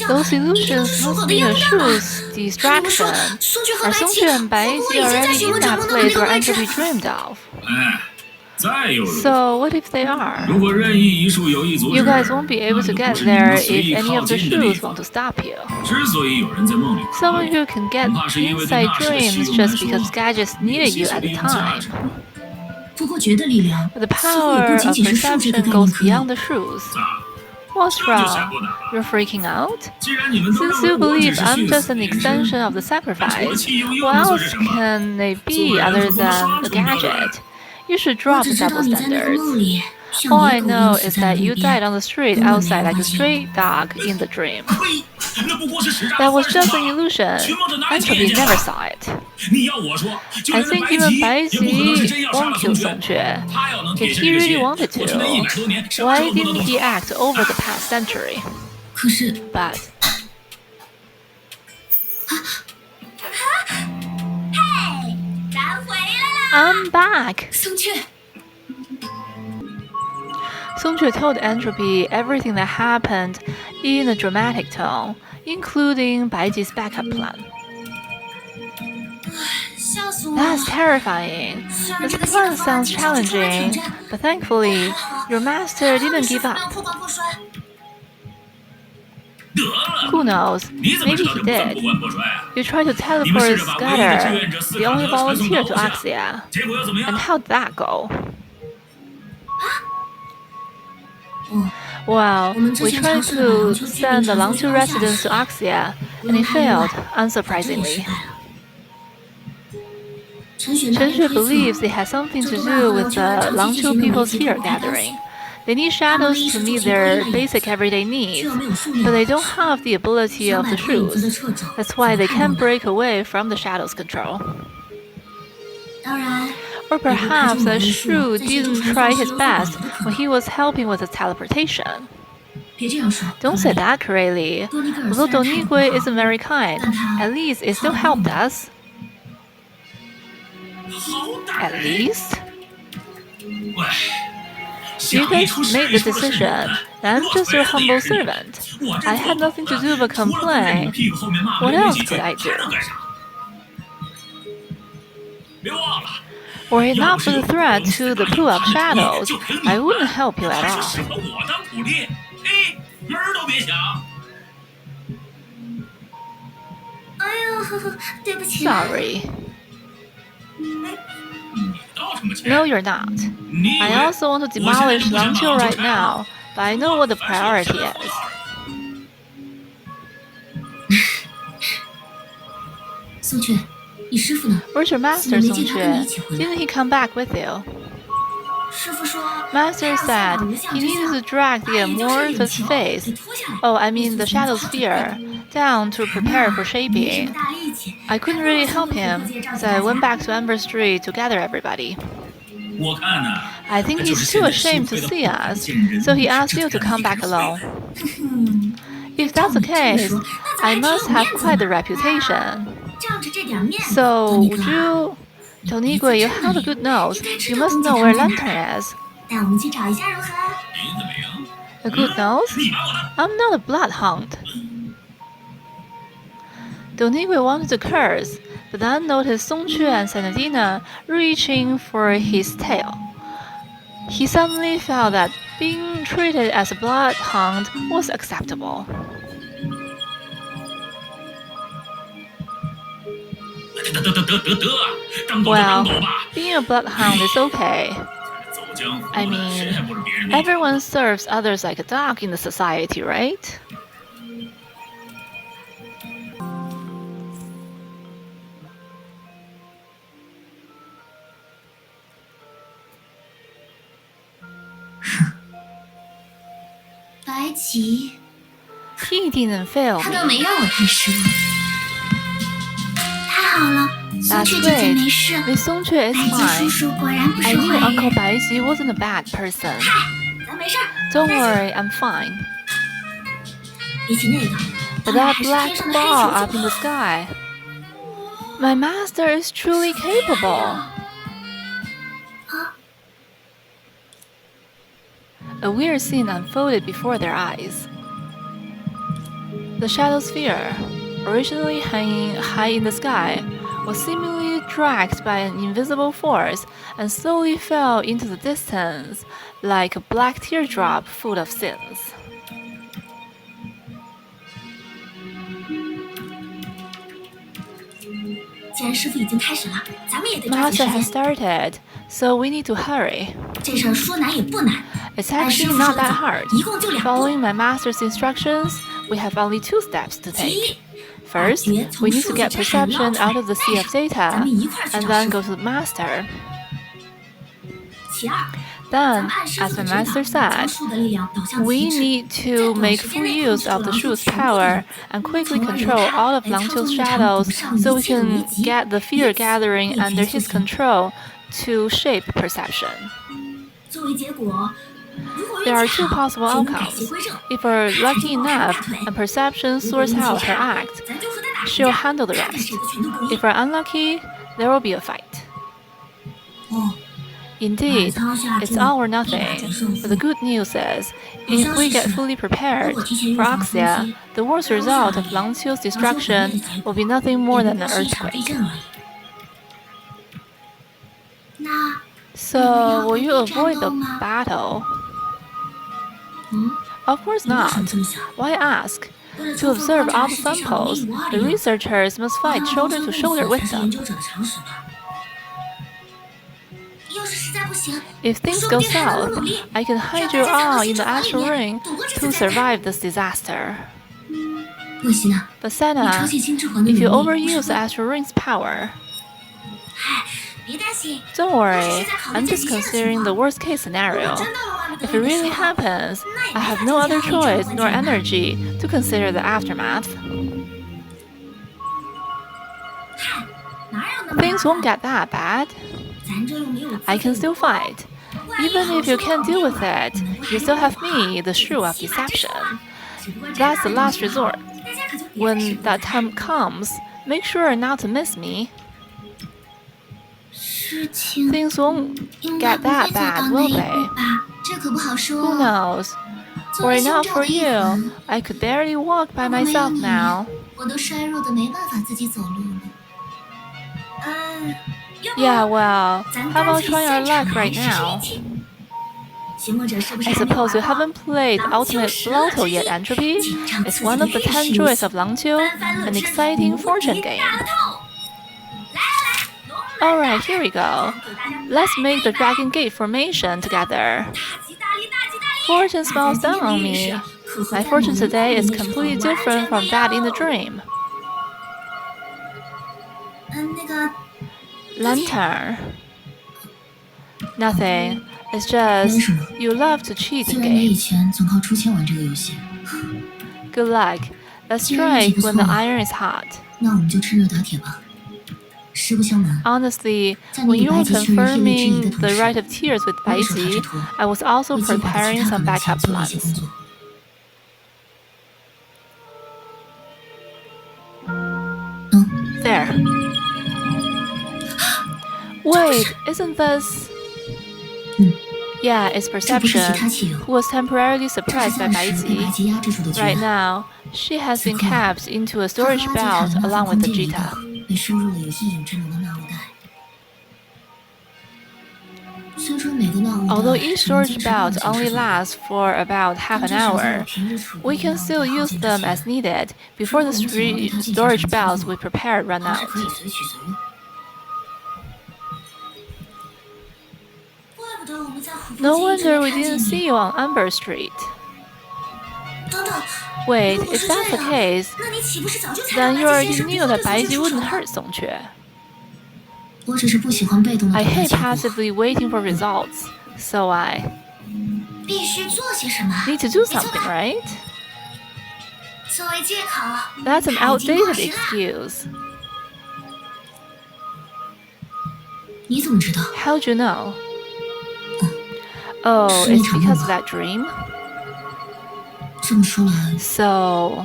Those illusions must be a shoe's distraction. Are Songque and Baiqi already in that place where entropy dreamed of? So what if they are? You guys won't be able to get there if any of the shoes want to stop you. Someone who can get inside dreams just because gadgets needed you at the time. But the power of perception goes beyond the shoes. What's wrong? You're freaking out? Since you believe I'm just an extension of the sacrifice, what else can they be other than a gadget? You should drop the double standards. All I know is that you died on the street outside like a stray dog in the dream. That was just an illusion. Entropy never saw it. I think even Baiqi won't kill Songque. If he really wanted to, why didn't he act over the past century? But I'm back! Songque told Entropy everything that happened in a dramatic tone, including Baiji's backup plan. That's terrifying. This plan sounds challenging, but thankfully, your master didn't give up. Who knows? Maybe he did. You tried to teleport Scatter, the only volunteer to Axia. And how'd that go? Well, we tried to send the Langqiu residents to Axia, and it failed, unsurprisingly. Chen-Xue believes it has something to do with the Langqiu people's fear gathering. They need shadows to meet their basic everyday needs, but they don't have the ability of the shoes. That's why they can't break away from the shadow's control. Or perhaps the Shu didn't try his best when he was helping with the teleportation. Don't say that, Kureli. Although Donigui isn't very kind, at least it still helped us. At least? You guys made the decision. I'm just your humble servant. I had nothing to do but complain. What else could I do? Were it not for the threat to the pool of shadows, I wouldn't help you at all. Sorry. No, you're not. I also want to demolish Langqiu right now, but I know what the priority is. Where's your master, Songque? Didn't he come back with you? Master said he needed to drag the amorphous face, the shadow sphere, down to prepare for shaping. I couldn't really help him, so I went back to Amber Street to gather everybody. I think he's too ashamed to see us, so he asked you to come back alone. If that's the case, I must have quite the reputation. So, would you... Donigui, you have a good nose. You must know where Lantern is. A good nose? I'm not a bloodhound. Donigui wanted to curse, but then noticed Songque and Senadina reaching for his tail. He suddenly felt that being treated as a bloodhound was acceptable. Well, being a bloodhound is okay. I mean, everyone serves others like a dog in the society, right? He didn't fail me. That's great. Miss Songque is fine. I knew Uncle Baiqi wasn't a bad person. Don't worry, I'm fine. But that black ball up in the sky. My master is truly capable. A weird scene unfolded before their eyes. The shadow sphere, originally hanging high in the sky, was seemingly dragged by an invisible force and slowly fell into the distance like a black teardrop full of sins. Master has started, so we need to hurry. It's actually not that hard. Following my master's instructions, we have only 2 steps to take. First, we need to get perception out of the sea of data, and then go to the master. Then, as my master said, we need to make full use of the Shu's power and quickly control all of Langqiu's shadows so we can get the fear gathering under his control to shape perception. There are 2 possible outcomes. If we're lucky enough and perception sorts out her act, she'll handle the rest. If we're unlucky, there will be a fight. Indeed, it's all or nothing, but the good news is, if we get fully prepared, for Oxia, the worst result of Langqiu's destruction will be nothing more than an earthquake. So, will you avoid the battle? Of course not. Why ask? To observe all the samples, the researchers must fight shoulder to shoulder with them. If things go south, I can hide you all in the astral ring to survive this disaster. But Senna, if you overuse the astral ring's power, don't worry, I'm just considering the worst case scenario. If it really happens, I have no other choice nor energy to consider the aftermath. Things won't get that bad. I can still fight. Even if you can't deal with it, you still have me, the Shu of Deception. That's the last resort. When that time comes, make sure not to miss me. Things won't get that bad, will they? Who knows? Were it not for you, I could barely walk by myself now. Yeah, well, how about trying our luck right now? I suppose you haven't played Ultimate Lotto yet, Entropy? It's one of the 10 joys of Langqiu, an exciting fortune game. Alright, here we go. Let's make the Dragon Gate formation together. Fortune smiles down on me. My fortune today is completely different from that in the dream. Lantern. Nothing. It's just you love to cheat in games. Good luck. Let's strike when the iron is hot. Honestly, when you were confirming the right of tears with Baiji, I was also preparing some backup plans. There. Wait, isn't this... Yeah, it's Perception, who was temporarily suppressed by Baiji. Right now, she has been kept into a storage belt along with the Jita. Although each storage belt only lasts for about half an hour, we can still use them as needed before the storage belts we prepared run out. No wonder we didn't see you on Amber Street. Wait, if that's the case, then you already knew that Baiji wouldn't hurt Songque. I hate passively waiting for results, so I need to do something, right? That's an outdated excuse. How'd you know? Oh, it's because of that dream? So...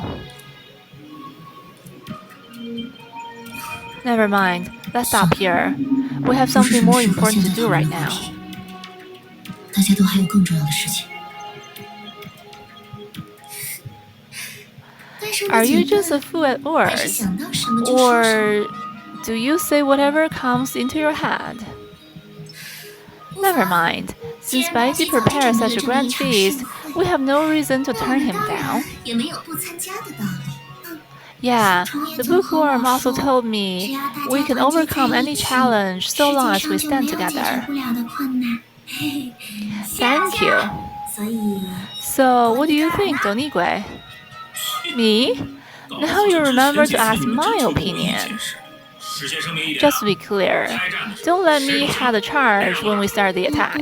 Never mind, let's stop here. We have something more important to do right now. Are you just a fool at words? Or do you say whatever comes into your head? Never mind. Since Baiji prepared such a grand feast, we have no reason to turn him down. Yeah, the bookworm also told me we can overcome any challenge so long as we stand together. Thank you. So, what do you think, 斗逆鬼? Me? Now you remember to ask my opinion. Just to be clear, don't let me have the charge when we start the attack.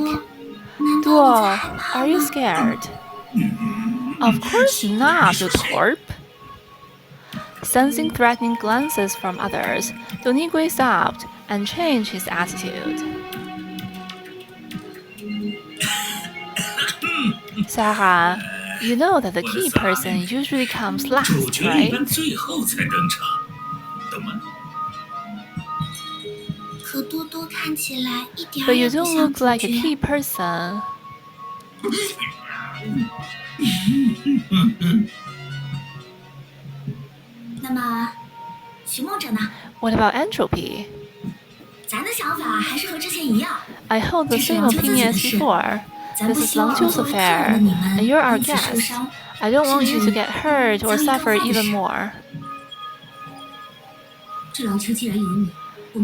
Duo, are you scared? Of course not, you twerp. Sensing threatening glances from others, 斗逆鬼 stopped and changed his attitude. Sarah, you know that the key person usually comes last, right? But you don't look like a key person. What about entropy? I hold the same opinion as before. This is Langqiu's affair, and you're our guest. I don't want you to get hurt or suffer even more.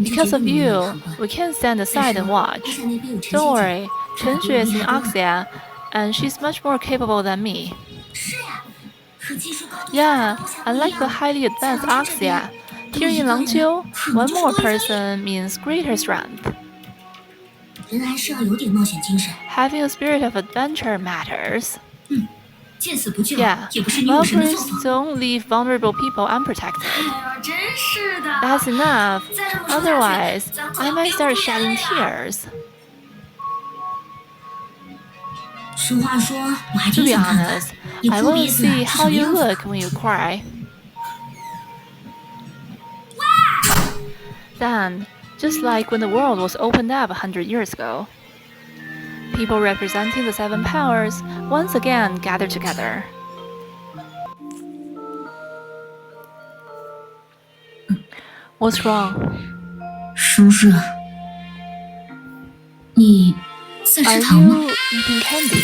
Because of you, we can't stand aside and watch. Don't worry, Chen-Xue is in Oxia, and she's much more capable than me. Yeah, unlike the highly advanced Oxia, here in Langqiu, one more person means greater strength. Having a spirit of adventure matters. Yeah, Valkyries don't leave vulnerable people unprotected. That's enough. Otherwise, I might start shedding tears. To be honest, I want to see how you look when you cry. Then, just like when the world was opened up 100 years ago, people representing the 7 powers once again gathered together. What's wrong? Are you eating candy?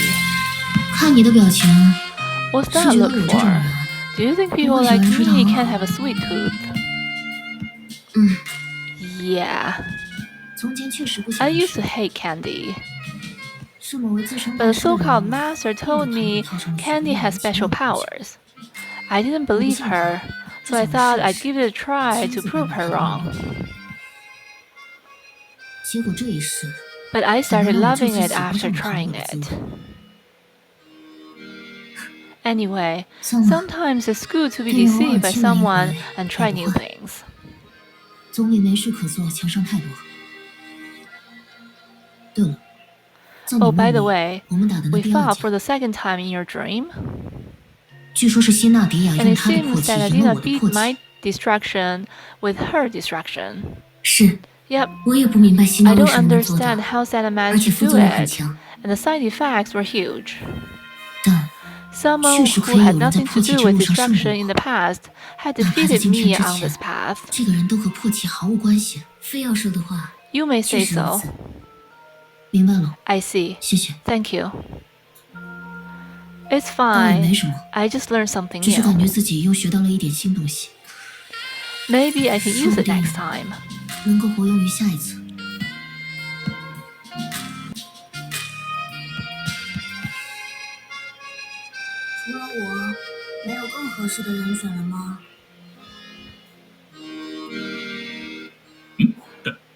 What's that look for? Do you think people like me can't have a sweet tooth? Yeah. I used to hate candy. But the so-called master told me candy has special powers. I didn't believe her, so I thought I'd give it a try to prove her wrong. But I started loving it after trying it. Anyway, sometimes it's good to be deceived by someone and try new things. Oh, by the way, we fought for the 2nd time in your dream. And it seems that Adina beat my destruction with her destruction. Yep, I don't understand how Santa managed to do it, and the side effects were huge. Someone who had nothing to do with destruction in the past had defeated me on this path. You may say so. I see. Thank you. It's fine. I just learned something new. Maybe I can use it next time.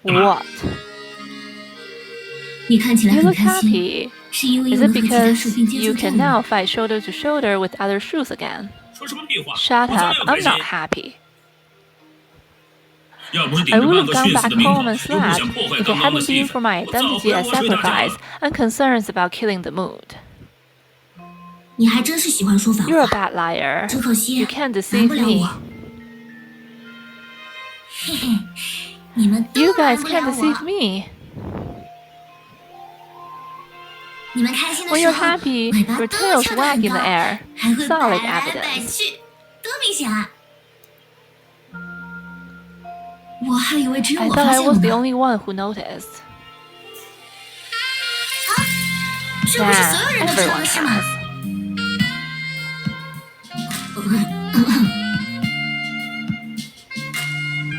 What? You look happy. Is it because you can now fight shoulder to shoulder with other shoes again? Shut up, I'm not happy. I would have gone back home and slept if it hadn't been for my identity as sacrifice and concerns about killing the mood. You're a bad liar. You can't deceive me. You guys can't deceive me. When you're happy, your tails wag in the air. Solid evidence. 明显啊！我还以为只有 I 我 thought 发 I 现了 was the 呢。only one who noticed. 这不是所 Yeah, 有人都知道 everyone 的事吗？ has.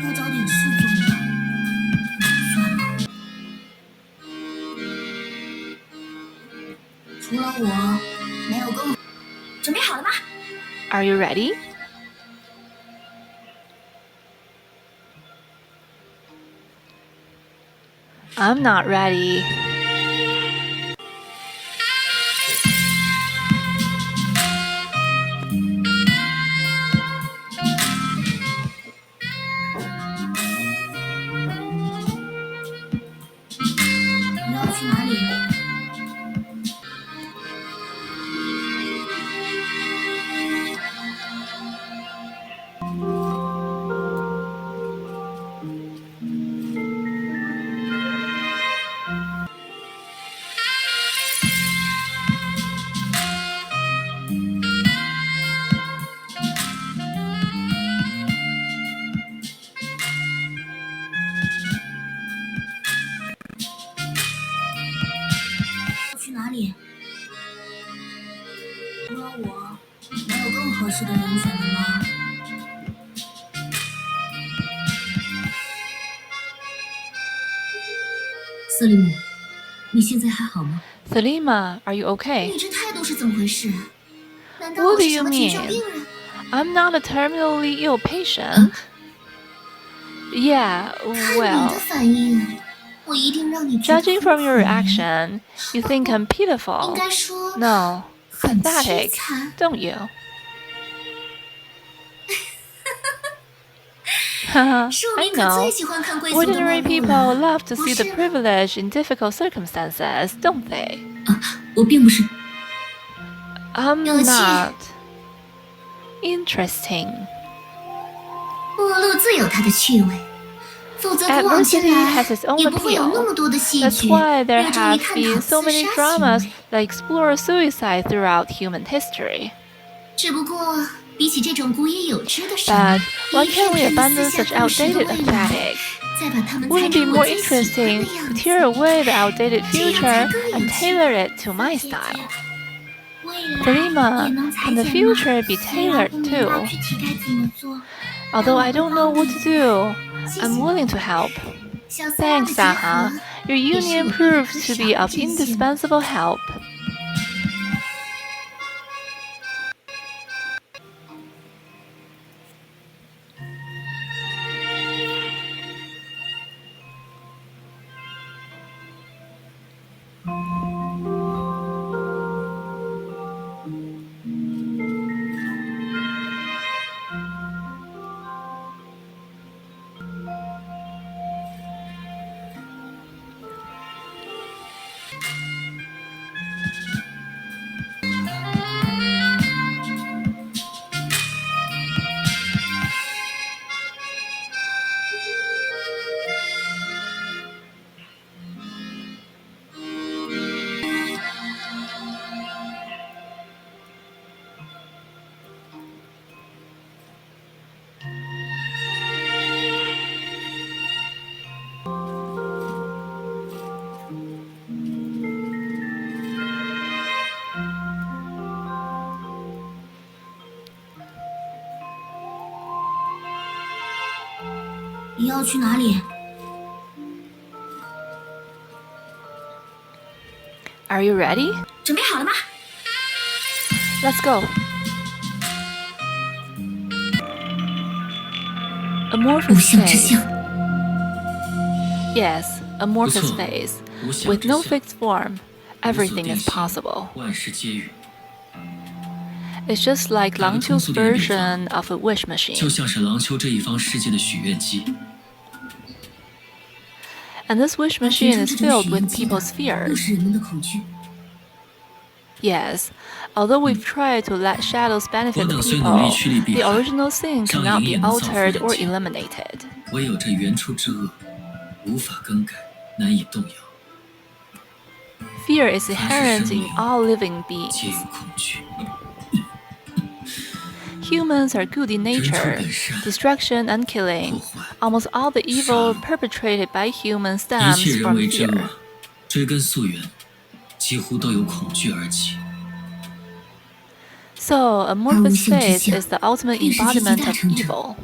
要找点事做呢。算了，除了我，没有更……准备好了吗？ Are you ready? I'm not ready. 你要去哪里？要去哪里？除了我，没有更合适的人选了吗？瑟利姆，你现在还好吗？ Selima, are you okay? 你这态度是怎么回事？难道 What 我 do 是什 you 么情绪 mean? 病人？ I'm not a terminally ill patient. Yeah, 看你的 well, 反应，我一定让你觉得 judging 很 from your 可怜。 reaction, you think I'm 应 pitiful. 该说 No, 很凄 pathetic, 惨。 don't you? Haha, 庶 I 民可最 know. 喜欢看贵族的没 Ordinary 落 people 了， love to 不 see the 是吗？ privilege in difficult circumstances, don't they? 我并不是。 I'm 有趣。 not. Interesting. 末路自有它的趣味，否则古往今 Adversity 来 has its own 也不会有那 appeal. 么多的戏 That's 剧 why there 热衷于 have 探讨 been so 自 many 杀行 dramas 为。 that explore suicide throughout human history. 只不过，比起这种古已有之的神， But 一 why 片 can't we 片地撕 abandon 下 such 故事的 outdated 未来， aesthetic? 再把它们裁 Wouldn't it be 成我 more 最喜欢 interesting 的样 to 子， tear away the outdated 这样 future 才更有 and 趣。 tailor it to my 姐姐 style? 未来 Selima, 也能裁 can the 剪吗？ future be 虽然 tailored 我没法 too? 具体该怎么做， Although I don't know what to do, 谢 I'm 谢。 willing to help. 小三样的 Thanks, 结 Saha. 合 Your 也是 union 我必不可 proves to 少 be 的 of 阵线。 indispensable help. 你要去哪里？ Are you ready? 准备好了吗？ Let's go. Amorphous 无相之 space. 象， Yes, amorphous 不错， space. 无相 With 之 no 象， fixed form, 无所 everything 定 is 性， possible. 万事皆允。 It's just like 打个 Lang 通 Qiu's 俗点的比方， version of a wish 就 machine. 像是廊丘这一方世界的许愿机。 And this wish 而 machine 填 is 充这种 filled 许 with 愿机的 people's 又 fears. 是人们的恐惧。 Yes, although we've tried to let shadows 我 benefit the 等虽努力 people, 趋利避 the 害， original sin 让 cannot 营 be 业能造福 altered 人 or 间， eliminated. 唯有这原初之恶，无法更改，难以动摇。 Fear is 凡是 inherent 生 in 灵， all living 皆 beings. 有恐惧。humans are good in nature, destruction and killing. Almost all the evil perpetrated by humans stems from fear. 追根溯源，几乎都由恐惧而起。 So, amorphous face is the ultimate embodiment of evil.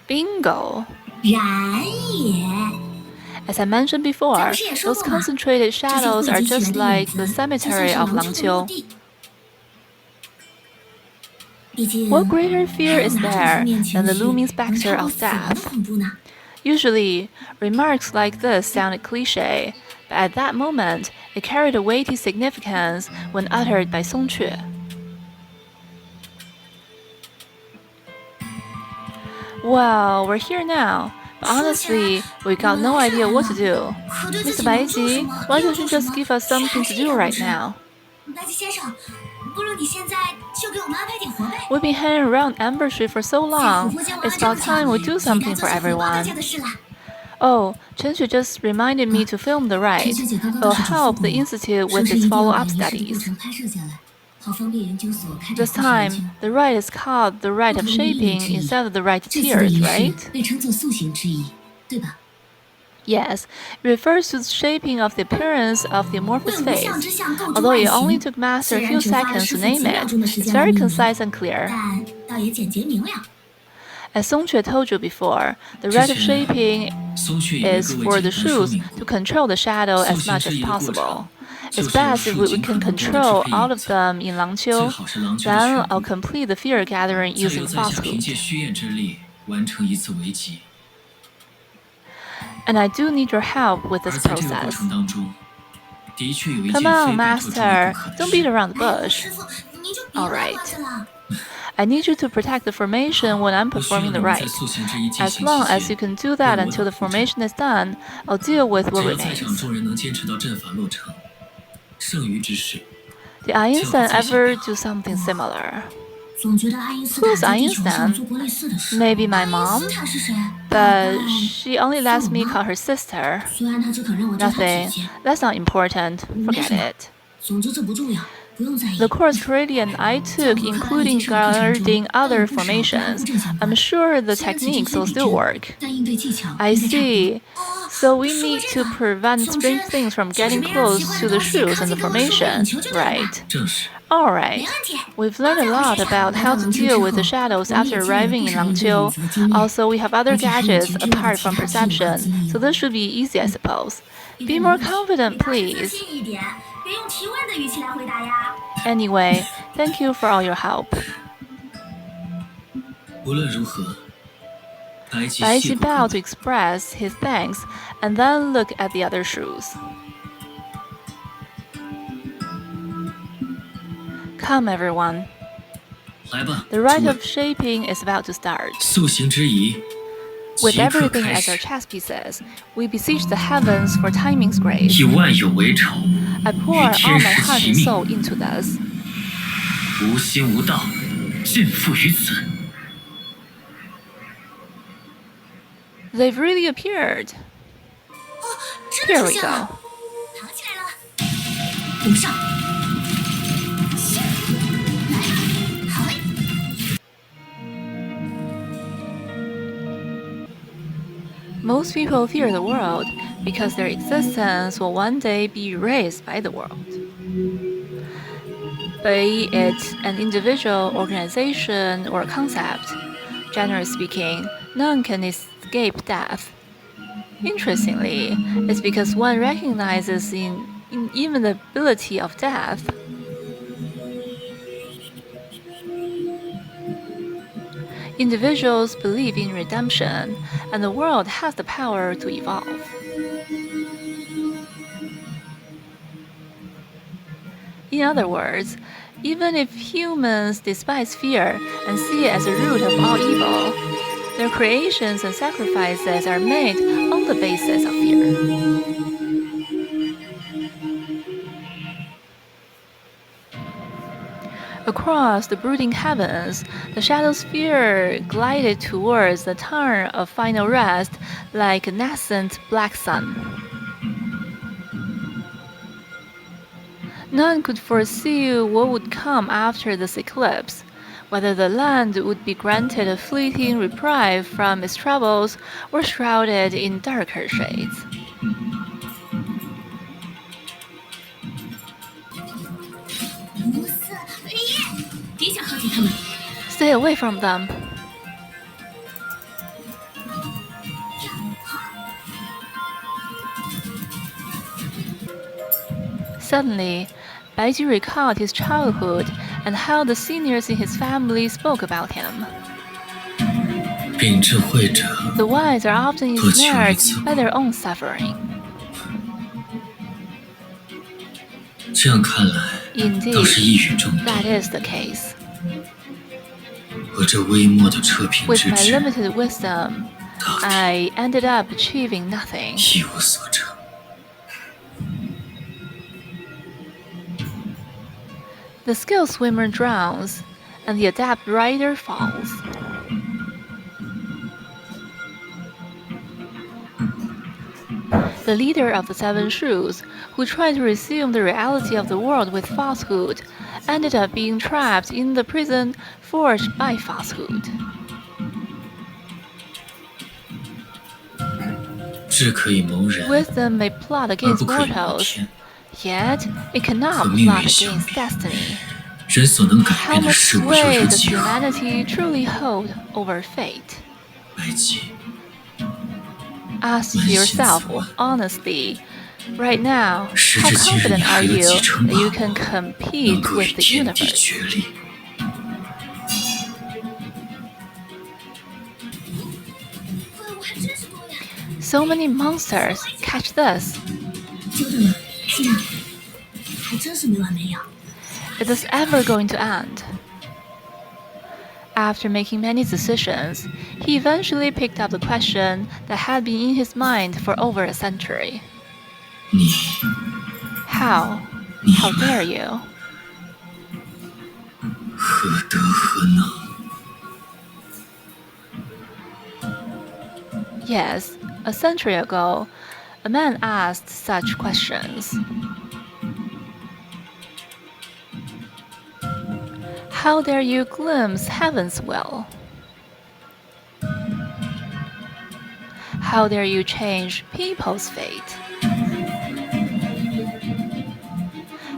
Bingo! 然也。 As I mentioned before, those concentrated shadows are just like the cemetery of Langqiu. What greater fear is there than the looming specter of death? Usually, remarks like this sounded cliché, but at that moment, it carried a weighty significance when uttered by Song Que. Well, we're here now, but honestly, we got no idea what to do. Mr. Baiji, why don't you just give us something to do right now? We've been hanging around Amber Street for so long. It's about time we do something for everyone. Oh, Chen-Xue just reminded me to film the ride. It'll help the institute with its follow-up studies. This time, the rite is called the rite of shaping instead of the rite of tears, right? Yes, it refers to the shaping of the appearance of the amorphous face. Although it only took Master a few seconds to name it, it's very concise and clear. As Song Que told you before, the rite of shaping is for the shoes to control the shadow as much as possible. It's best if we can control all of them in Langqiu. Then I'll complete the fear gathering using falsehood. And I do need your help with this process. Come on, Master, don't beat around the bush. Alright. I need you to protect the formation when I'm performing the rite. As long as you can do that until the formation is done, I'll deal with what remains. Did Einstein ever do something similar? Who's Einstein? Maybe my mom? But she only lets me call her sister. Nothing. That's not important. Forget it. The course Corillian I took, including guarding other formations, I'm sure the techniques will still work. I see. So we need to prevent strange things from getting close to the shoes and the formation, right? Alright. We've learned a lot about how to deal with the shadows after arriving in Langqiu. Also, we have other gadgets apart from perception, so this should be easy, I suppose. Be more confident, please. Anyway, thank you for all your help. Baiji bowed to express his thanks and then looked at the other shoes. Come, everyone. The rite of shaping is about to start. With everything as our chess pieces, we beseech the heavens for timing's grace. I pour all my heart and soul into this. They've really appeared. Here we go. Most people fear the world because their existence will one day be erased by the world. Be it an individual, organization, or concept, generally speaking, none can escape death. Interestingly, it's because one recognizes the inevitability of death. Individuals believe in redemption, and the world has the power to evolve. In other words, even if humans despise fear and see it as the root of all evil, their creations and sacrifices are made on the basis of fear. Across the brooding heavens, the shadow sphere glided towards the turn of final rest like a nascent black sun. None could foresee what would come after this eclipse, whether the land would be granted a fleeting reprieve from its troubles or shrouded in darker shades. Stay away from them. Suddenly, Baiji recalled his childhood and how the seniors in his family spoke about him. The wise are often ensnared by their own suffering. Indeed, that is the case. With my limited wisdom, I ended up achieving nothing. The skilled swimmer drowns, and the adept rider falls. The leader of the Seven Shoes, who tried to resume the reality of the world with falsehood, ended up being trapped in the prison forged by falsehood. Wisdom may plot against mortals, yet it cannot plot against destiny. How much sway does humanity truly hold over fate? Ask yourself honestly, right now, how confident are you that you can compete with the universe? So many monsters, catch this. Is this ever going to end? After making many decisions, he eventually picked up the question that had been in his mind for over a century. How? How dare you? Yes, a century ago, a man asked such questions. How dare you glimpse heaven's will? How dare you change people's fate?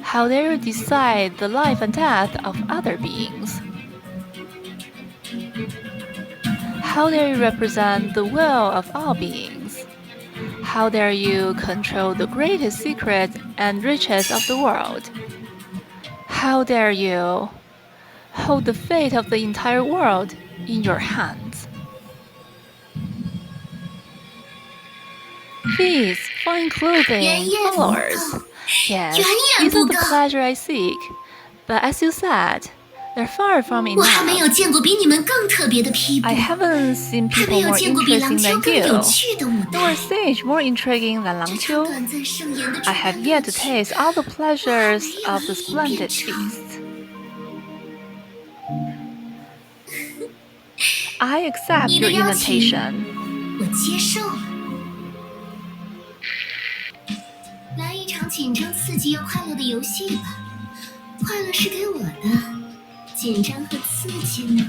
How dare you decide the life and death of other beings? How dare you represent the will of all beings? How dare you control the greatest secret and riches of the world? How dare you hold the fate of the entire world in your hands? Feast, fine clothing, followers. Yes, these are the pleasure I seek. But as you said, they're far from enough. I haven't seen people more interesting than you, nor a stage more intriguing than Langqiu. I have yet to taste all the pleasures of the splendid feast. I accept your invitation. 来一场紧张刺激又快乐的游戏吧，快乐是给我的，紧张和刺激呢？